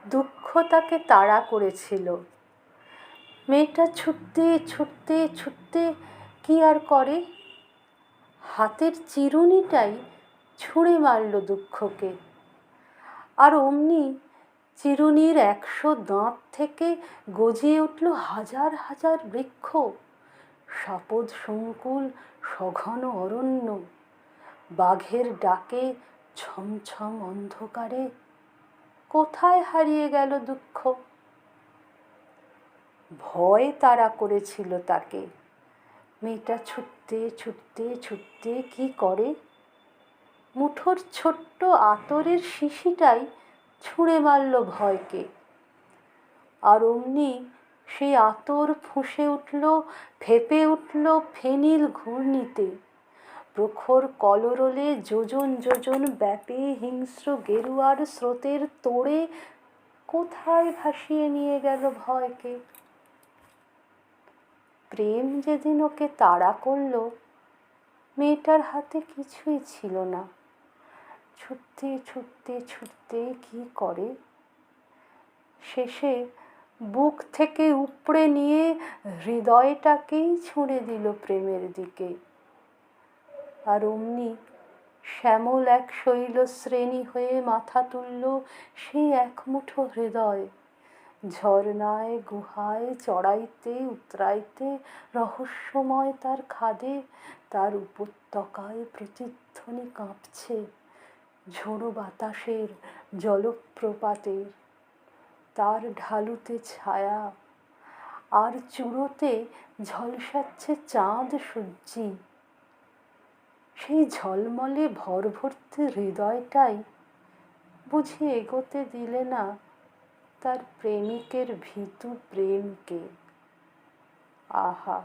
দুঃখ তাকে তাড়া করেছিল। মেয়েটা ছুটতে ছুটতে ছুটতে কি আর করে, হাতের চিরুনিটাই ছুঁড়ে মারল দুঃখকে। আর অমনি চিরুনির 100 দাঁত থেকে গজিয়ে উঠল হাজার হাজার বৃক্ষ, সাপদ সংকুল সঘন অরণ্য, বাঘের ডাকে ছমছম অন্ধকারে কোথায় হারিয়ে গেল দুঃখ। ভয় তাড়া করেছিল তাকে। মেয়েটা ছুটতে ছুটতে ছুটতে কি করে, মুঠোর ছোট্ট আতরের শিশিটাই ছুঁড়ে মারল ভয়কে। আর অমনি সেই আতর ফুঁসে উঠল, ফেঁপে উঠল ফেনিল ঘূর্ণিতে, প্রখর কলরলে যোজন যোজন ব্যাপী হিংস্র গেরুয়ার স্রোতের তোড়ে কোথায় ভাসিয়ে নিয়ে গেল ভয়কে। প্রেম যেদিন ওকে তাড়া করল, মেয়েটার হাতে কিছুই ছিল না। ছুটতে ছুটতে ছুটতে কি করে, শেষে বুক থেকে উপড়ে নিয়ে হৃদয়টাকেই ছুঁড়ে দিল প্রেমের দিকে। আর অমনি শ্যামল এক শৈলশ্রেণী হয়ে মাথা তুলল সেই এক মুঠো হৃদয়। ঝর্ণায় গুহায় চড়াইতে উতরাইতে রহস্যময় তার খাদে, তার উপত্যকায় প্রতিধ্বনি কাঁপছে ঝোড়ো বাতাসের, জলপ্রপাতের। তার ঢালুতে ছায়া, আর চূড়োতে ঝলসাচ্ছে চাঁদ সূর্যি। সেই ঝলমলে ভরভর্তি হৃদয়টাই বুঝি এগোতে দিলে না তার প্রেমিকের ভীতু প্রেমকে। আহা,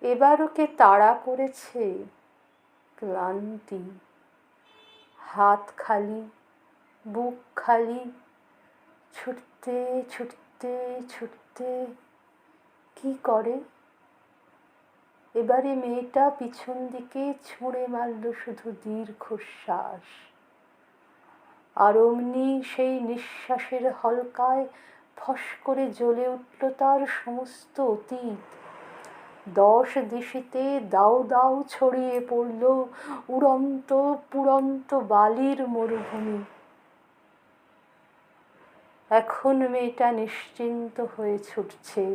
এবার ওকে তাড়া করেছে ক্লান্তি। হাত খালি, বুক খালি, ছুটতে ছুটতে ছুটতে কি করে, এবারে মেয়েটা পিছন দিকে ছুঁড়ে মারল শুধু দীর্ঘশ্বাস। আর অমনি সেই নিঃশ্বাসের হলকায় ফস করে জ্বলে উঠল তার সমস্ত অতীত। 10 দিশিতে দাউ দাউ ছড়িয়ে পড়ল উড়ন্ত পুড়ন্ত বালির মরুভূমি। এখন মেয়েটা নিশ্চিন্ত হয়ে ছুটছে,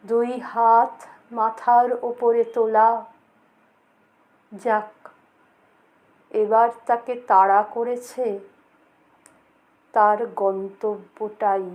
2 হাত মাথার ওপরে তোলা। যাক, এবার তাকে তাড়া করেছে তার গন্তব্যটাই।